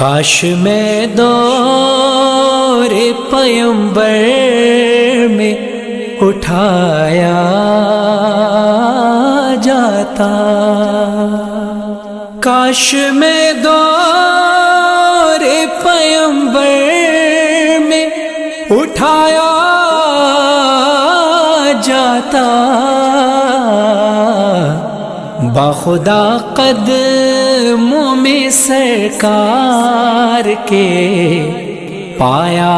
کاش میں دور پیمبر میں اٹھایا جاتا، کاش میں دور پیمبر میں اٹھایا جاتا، باخدا قدموں میں سرکار کے پایا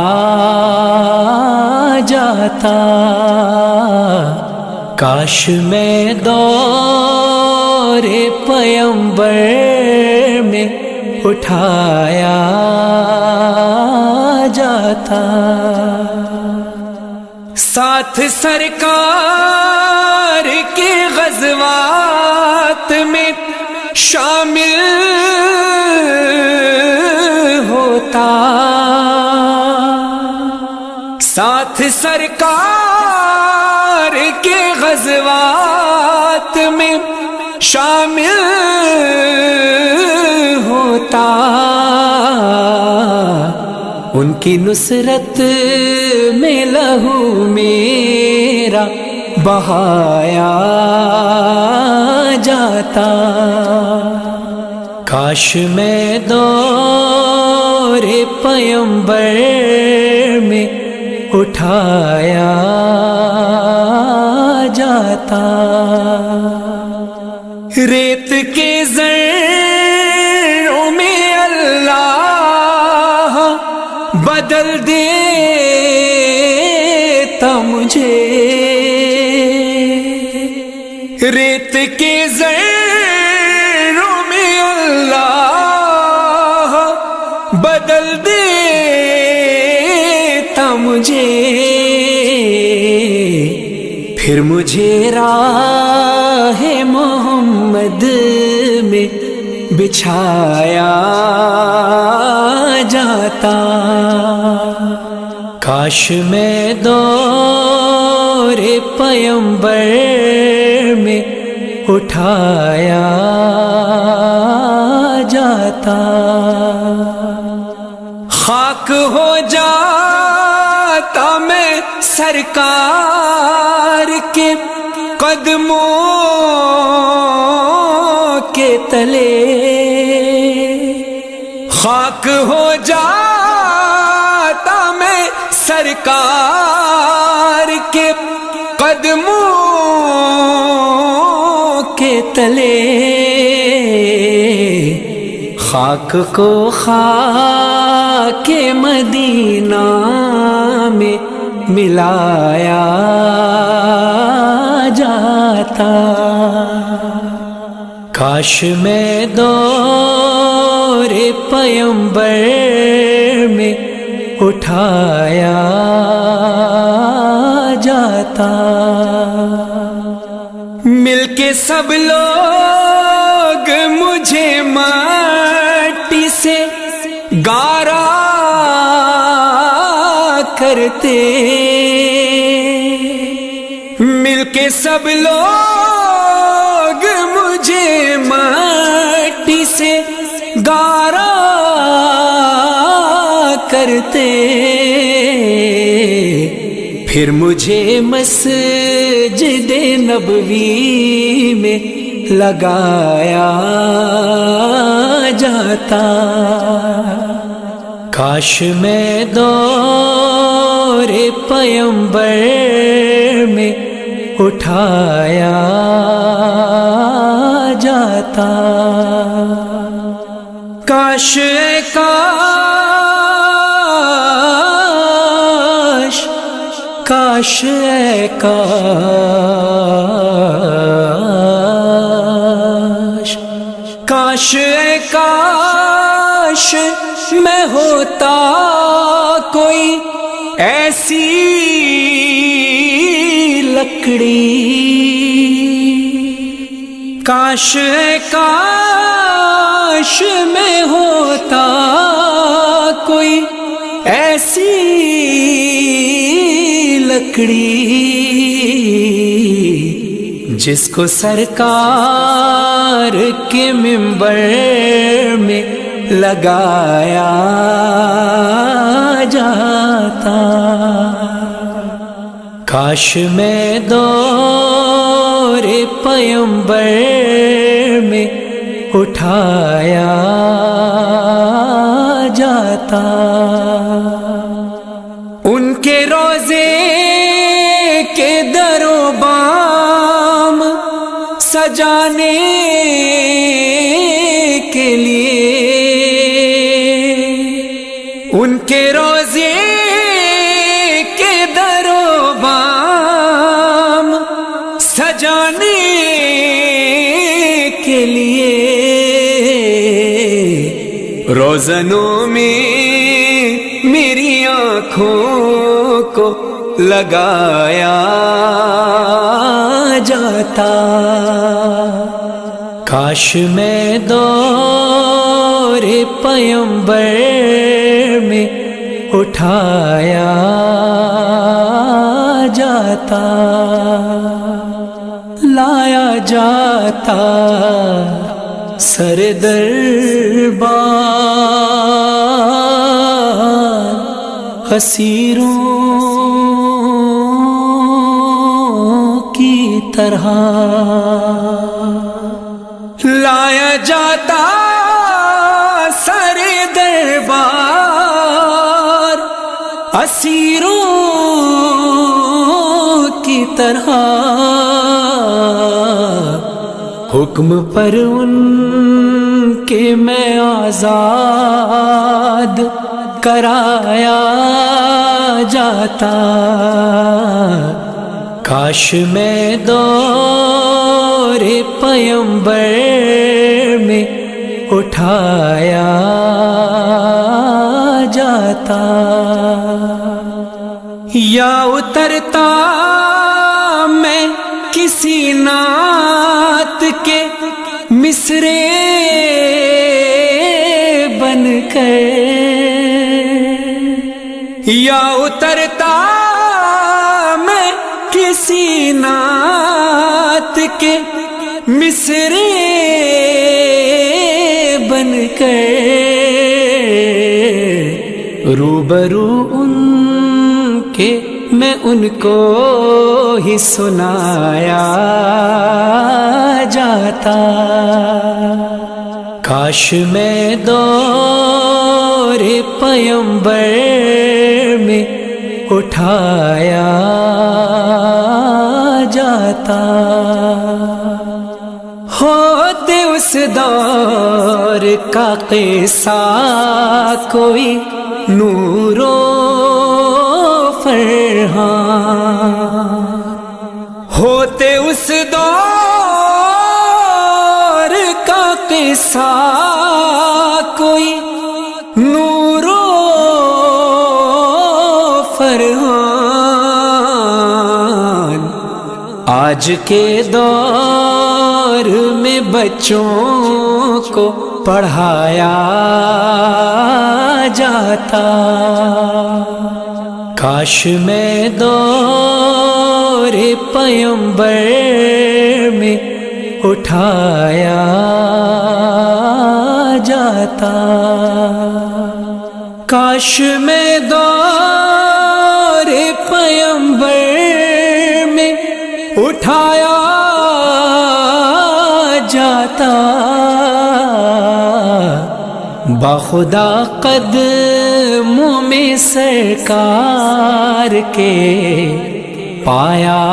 جاتا، کاش میں دور پیمبر میں اٹھایا جاتا، ساتھ سرکار کے غزوات میں شامل ہوتا، ساتھ سرکار کے غزوات میں شامل ہوتا، ان کی نصرت میں لہو میرا بہایا جاتا، کاش میں دور پیمبر میں اٹھایا جاتا، ریت کے ذروں میں اللہ بدل دیتا مجھے، ریت کے ذروں میں اللہ بدل دیتا مجھے، پھر مجھے راہ محمد میں بچھایا جاتا، کاش میں دور پیمبر میں اٹھایا جاتا، خاک ہو جاتا میں سرکار کے قدموں کے تلے، خاک ہو جاتا میں سرکار کے قدموں کے تلے، خاک کو خاک مدینہ میں ملایا جاتا، کاش میں دور پیمبر میں اٹھایا جاتا، مل کے سب لوگ مجھے مٹی سے گارا کرتے، مل کے سب لوگ مجھے مٹی سے گارا کرتے، پھر مجھے مسجد نبوی میں لگایا جاتا، کاش میں دور پیمبر میں اٹھایا جاتا، کاش کاش کاش کاش کاش کاش میں ہوتا کوئی ایسی لکڑی، کاش کاش میں ہوتا کوئی ایسی لکڑی جس کو سرکار کے منبر میں لگایا جاتا. کاش میں دور پیمبر میں اٹھایا جاتا. ان کے روزے کے در و بام سجانے کے لیے، ان کے روزے کے در و بام سجانے کے لیے، روزنوں میں میری آنکھوں کو لگایا جاتا. کاش میں دور پیمبر میں اٹھایا جاتا. لایا جاتا سر دربار اسیروں کی طرح، لایا جاتا سر دربار اسیروں کی طرح. حکم پر ان کے میں آزاد کرایا جاتا. کاش میں دور پیمبر میں اٹھایا جاتا. یا اترتا میں کسی نعت کے مصرے بن کر، یا اترتا میں کسی نعت کے مصرے بن کر، روبرو ان کے میں ان کو ہی سنایا جاتا. کاش میں دور پیمبر میں اٹھایا جاتا. ہوتے اس دور کا قصہ کوئی نور و فرحان، ہوتے اس دور کا قصہ کوئی نور و فرحان. آج کے دور میں بچوں کو پڑھایا جاتا. کاش میں دور پیمبر میں اٹھایا جاتا. کاش میں دور پیمبر میں اٹھایا جاتا. باخدا قدموں میں سرکار کے پایا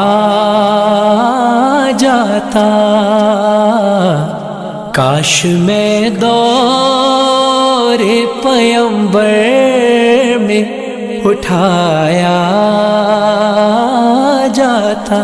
جاتا. کاش میں دور پیمبر میں اٹھایا جاتا.